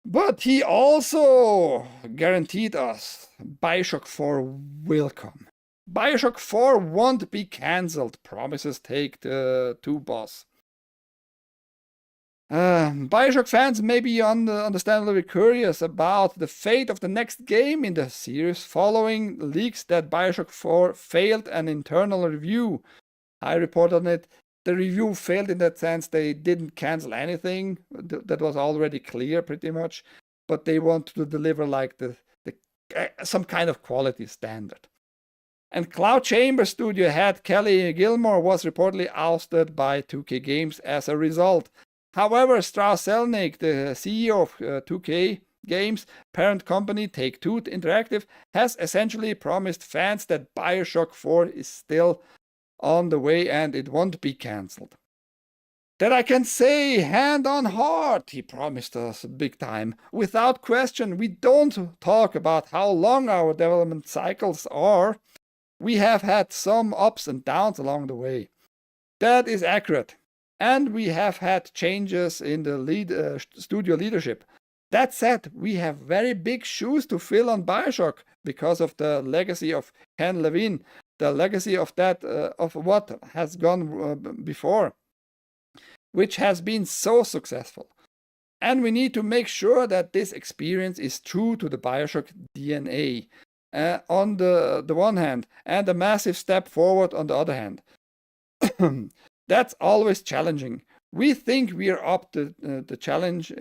But he also guaranteed us BioShock 4 will come. BioShock 4 won't be cancelled, promises Take-Two boss. BioShock fans may be understandably curious about the fate of the next game in the series following leaks that BioShock 4 failed an internal review. I reported on it. The review failed in that sense. They didn't cancel anything. That was already clear pretty much. But they want to deliver like some kind of quality standard. And Cloud Chamber studio head Kelly Gilmore was reportedly ousted by 2K Games as a result. However, Strauss Zelnick, the CEO of 2K Games' parent company Take-Two Interactive, has essentially promised fans that BioShock 4 is still on the way and it won't be cancelled. That I can say hand on heart, he promised us big time. Without question, we don't talk about how long our development cycles are. We have had some ups and downs along the way. That is accurate. And we have had changes in the studio leadership. That said, we have very big shoes to fill on BioShock because of the legacy of Ken Levine, the legacy of what has gone before, which has been so successful. And we need to make sure that this experience is true to the BioShock DNA on the one hand, and a massive step forward on the other hand. That's always challenging. We think we are up to the challenge,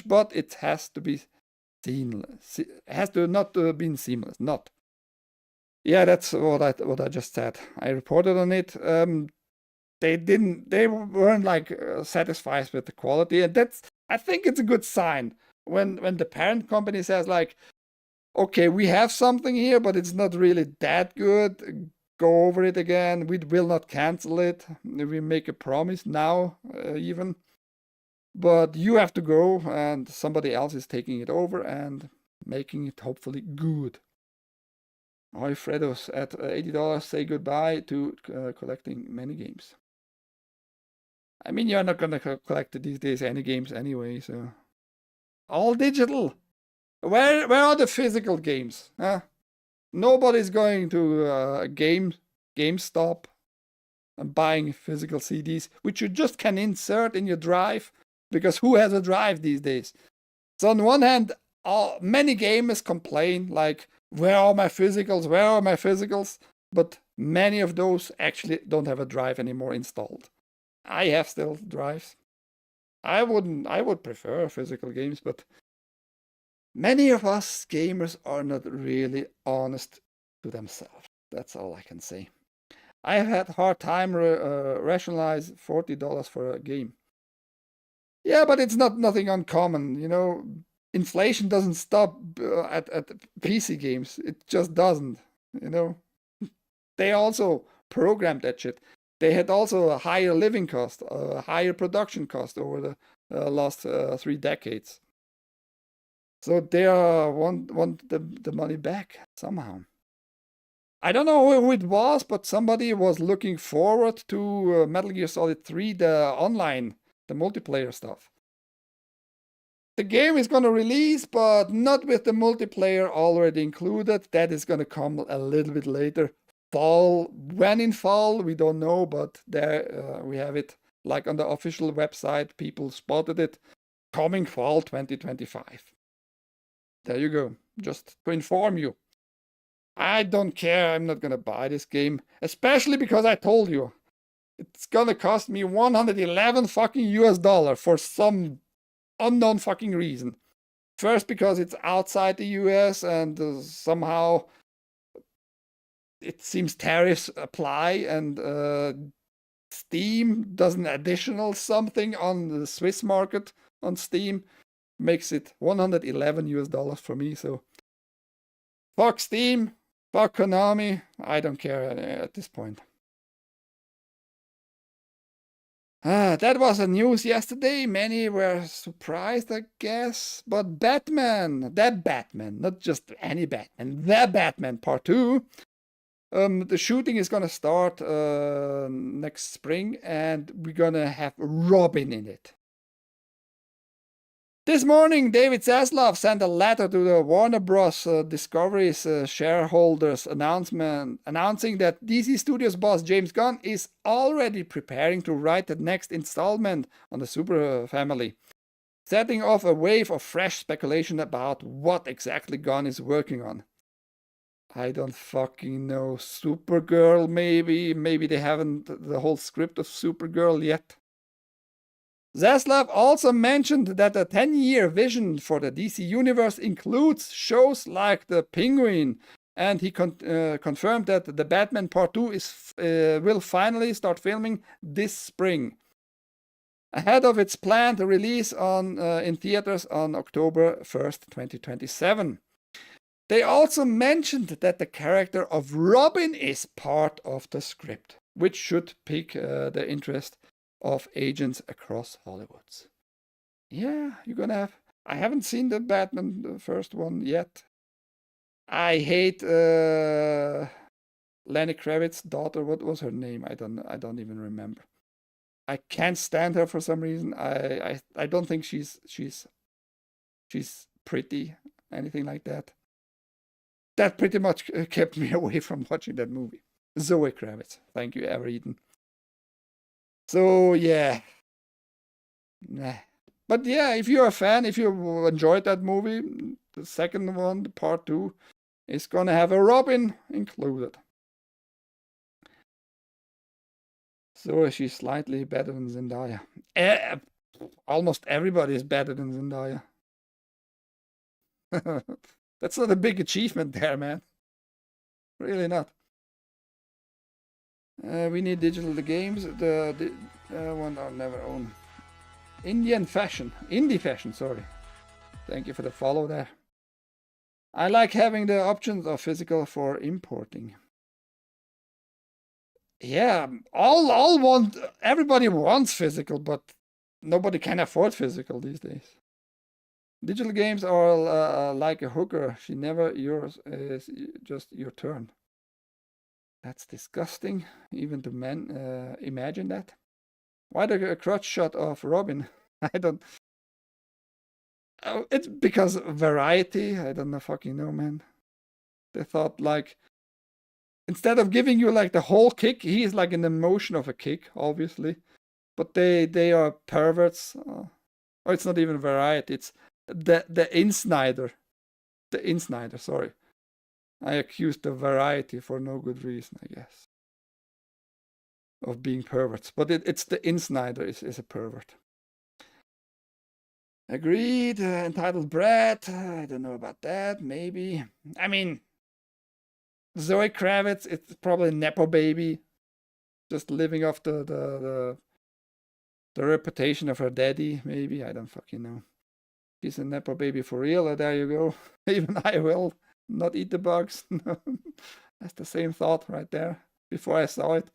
but it has to be seamless. It has to not been seamless. Not. Yeah, that's what I just said. I reported on it. They weren't like satisfied with the quality, and I think it's a good sign when the parent company says like, okay, we have something here, but it's not really that good. Go over it again. We will not cancel it. We make a promise now, even. But you have to go, and somebody else is taking it over and making it hopefully good. Hi, Fredos at $80. Say goodbye to collecting many games. I mean, you're not gonna collect these days any games anyway, so all digital. Where are the physical games? Huh? Nobody's going to GameStop and buying physical CDs, which you just can insert in your drive, because who has a drive these days? So on one hand, many gamers complain like, where are my physicals? Where are my physicals? But many of those actually don't have a drive anymore installed. I have still drives. I would prefer physical games, but many of us gamers are not really honest to themselves. That's all I can say. I have had a hard time rationalize $40 for a game. Yeah, but it's nothing uncommon, you know. Inflation doesn't stop at PC games. It just doesn't, you know. They also programmed that shit. They had also a higher living cost, a higher production cost over the last 3 decades. So they want the money back somehow. I don't know who it was, but somebody was looking forward to Metal Gear Solid 3, the online, the multiplayer stuff. The game is going to release, but not with the multiplayer already included. That is going to come a little bit later. Fall, when in fall, we don't know, but there we have it. Like on the official website, people spotted it. Coming fall 2025. There you go. Just to inform you. I don't care. I'm not going to buy this game. Especially because I told you. It's going to cost me 111 fucking US dollar for some unknown fucking reason. First, because it's outside the US and somehow it seems tariffs apply, and Steam does an additional something on the Swiss market on Steam, makes it 111 US dollars for me. So fuck Steam, fuck Konami, I don't care at this point. That was the news yesterday. Many were surprised, I guess. But Batman, that Batman, not just any Batman, the Batman Part 2. The shooting is gonna start next spring, and we're gonna have Robin in it. This morning, David Zaslav sent a letter to the Warner Bros. Discovery's shareholders announcing that DC Studios boss James Gunn is already preparing to write the next installment on the Super family, setting off a wave of fresh speculation about what exactly Gunn is working on. I don't fucking know. Supergirl, maybe? Maybe they haven't the whole script of Supergirl yet. Zaslav also mentioned that a 10-year vision for the DC universe includes shows like The Penguin, and he confirmed that the Batman Part 2 will finally start filming this spring, ahead of its planned release in theaters on October 1st, 2027. They also mentioned that the character of Robin is part of the script, which should pique the interest of agents across Hollywood. Yeah, you're gonna have. I haven't seen the Batman, the first one yet. I hate Lenny Kravitz's daughter. What was her name? I don't even remember. I can't stand her for some reason. I don't think she's pretty, anything like that. That pretty much kept me away from watching that movie. Zoe Kravitz. Thank you, Everyden. So, yeah. Nah. But yeah, if you're a fan, if you enjoyed that movie, the second one, Part 2, is gonna have a Robin included. So she's slightly better than Zendaya. Almost everybody is better than Zendaya. That's not a big achievement there, man. Really not. We need digital games. The one I'll never own. Indie fashion, sorry. Thank you for the follow there. I like having the options of physical for importing. Yeah, everybody wants physical, but nobody can afford physical these days. Digital games are like a hooker. She never yours, is just your turn. That's disgusting, even to men imagine that. Why the crotch shot of Robin? I don't. Oh, it's because variety. I don't know, fucking know, man. They thought like instead of giving you like the whole kick, he is like in the motion of a kick, obviously. But they are perverts. Or it's not even variety. It's the Insnider. The Insnider. Sorry, I accused the variety for no good reason, I guess, of being perverts. But it's the Insnider is a pervert. Agreed. Entitled brat. I don't know about that. Maybe. I mean, Zoe Kravitz. It's probably a nepo baby, just living off the reputation of her daddy. Maybe, I don't fucking know. She's a nepo baby for real. There you go. Even I will not eat the bugs. That's the same thought right there before I saw it.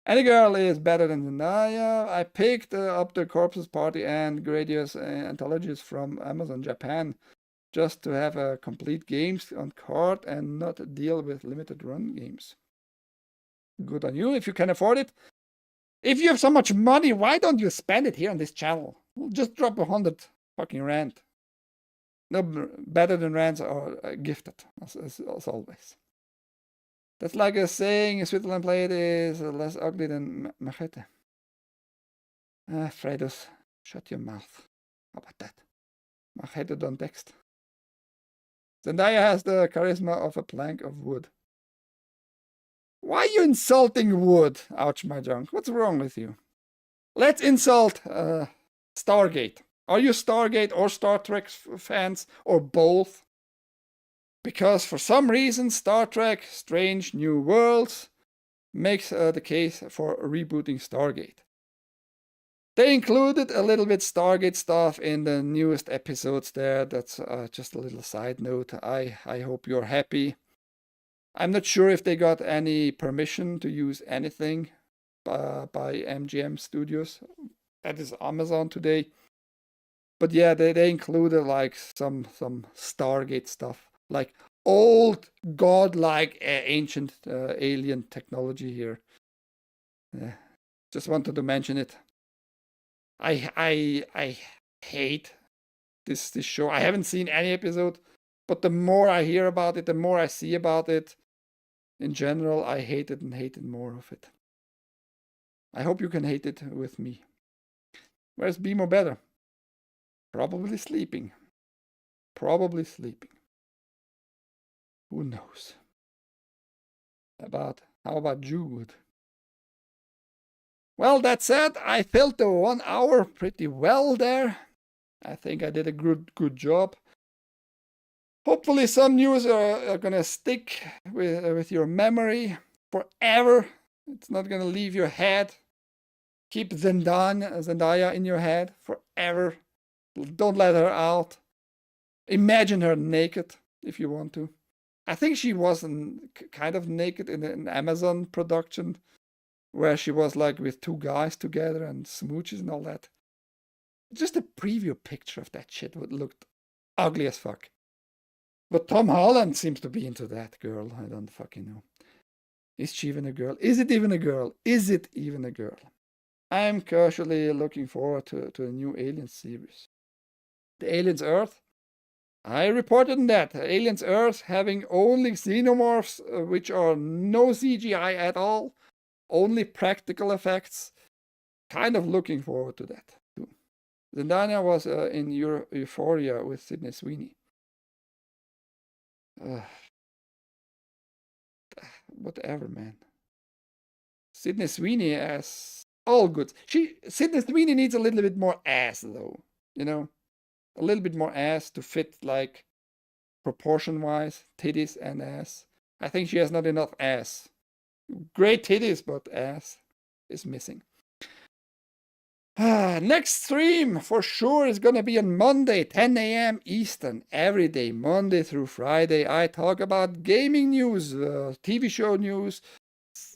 Any girl is better than Zendaya. I picked up the Corpses Party and Gradius anthologies from Amazon Japan just to have a complete games on card and not deal with limited run games. Good on you if you can afford it. If you have so much money, why don't you spend it here on this channel? Just drop 100 fucking rand. No better than rands are gifted, as always. That's like a saying Switzerland.playit is less ugly than Machete. Fredos, shut your mouth. How about that? Machete don't text. Zendaya has the charisma of a plank of wood. Why are you insulting wood? Ouch, my junk. What's wrong with you? Let's insult Stargate. Are you Stargate or Star Trek fans or both? Because for some reason Star Trek Strange New Worlds makes the case for rebooting Stargate. They included a little bit Stargate stuff in the newest episodes there. That's just a little side note. I hope you're happy. I'm not sure if they got any permission to use anything by MGM Studios. That is Amazon today. But yeah, they included like some Stargate stuff. Like old godlike ancient alien technology here. Just wanted to mention it. I hate this show. I haven't seen any episode, but the more I hear about it, the more I see about it. In general, I hate it and hated more of it. I hope you can hate it with me. Where's Bimo better? Probably sleeping. Probably sleeping. Who knows? How about Jude? Well, that said, I filled the 1 hour pretty well there. I think I did a good job. Hopefully some news are gonna stick with your memory forever. It's not gonna leave your head. Keep Zendaya in your head forever. Don't let her out. Imagine her naked if you want to. I think she was kind of naked in an Amazon production where she was like with 2 guys together and smooches and all that. Just a preview picture of that shit looked ugly as fuck. But Tom Holland seems to be into that girl. I don't fucking know. Is she even a girl? Is it even a girl? Is it even a girl? I'm casually looking forward to a new Alien series. The Aliens Earth. I reported on that. Aliens Earth having only xenomorphs, which are no CGI at all, only practical effects. Kind of looking forward to that too. Zendaya was in Euphoria with Sydney Sweeney. Whatever, man. Sydney Sweeney as all good. Sydney Sweeney needs a little bit more ass though, you know. A little bit more ass to fit, like, proportion-wise, titties and ass. I think she has not enough ass. Great titties, but ass is missing. Next stream, for sure, is gonna be on Monday, 10 a.m. Eastern. Every day, Monday through Friday, I talk about gaming news, TV show news,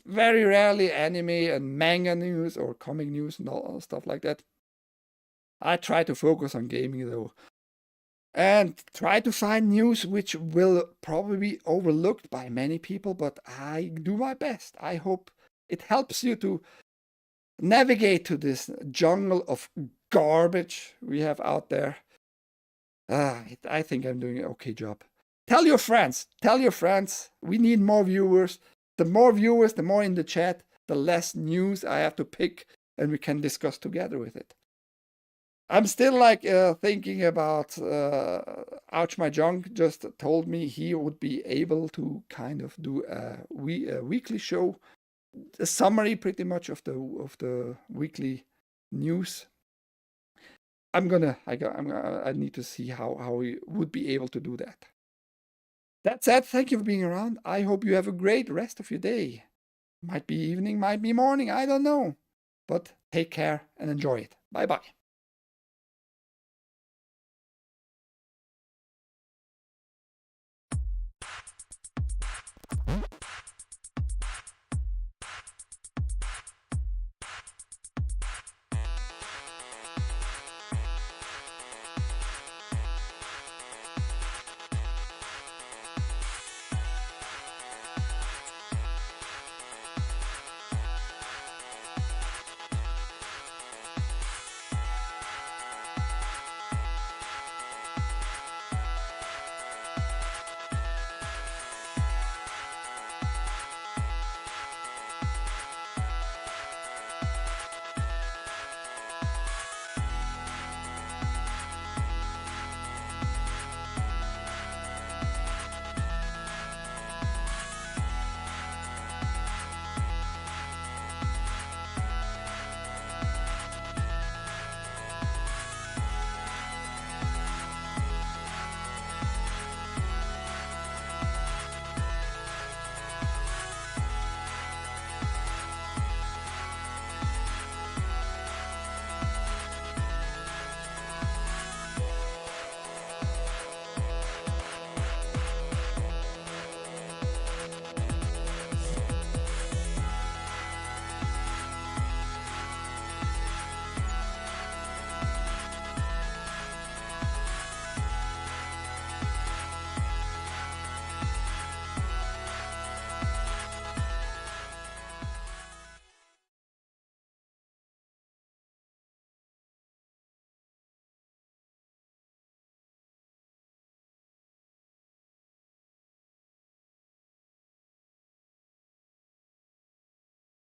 very rarely anime and manga news or comic news and all stuff like that. I try to focus on gaming though, and try to find news which will probably be overlooked by many people, but I do my best. I hope it helps you to navigate to this jungle of garbage we have out there. I think I'm doing an okay job. Tell your friends. Tell your friends. We need more viewers. The more viewers, the more in the chat, the less news I have to pick, and we can discuss together with it. I'm still like thinking about Ouch My Junk just told me he would be able to kind of do a weekly show, a summary pretty much of the weekly news. I need to see how we would be able to do that. That said, thank you for being around. I hope you have a great rest of your day. Might be evening, might be morning, I don't know. But take care and enjoy it. Bye-bye.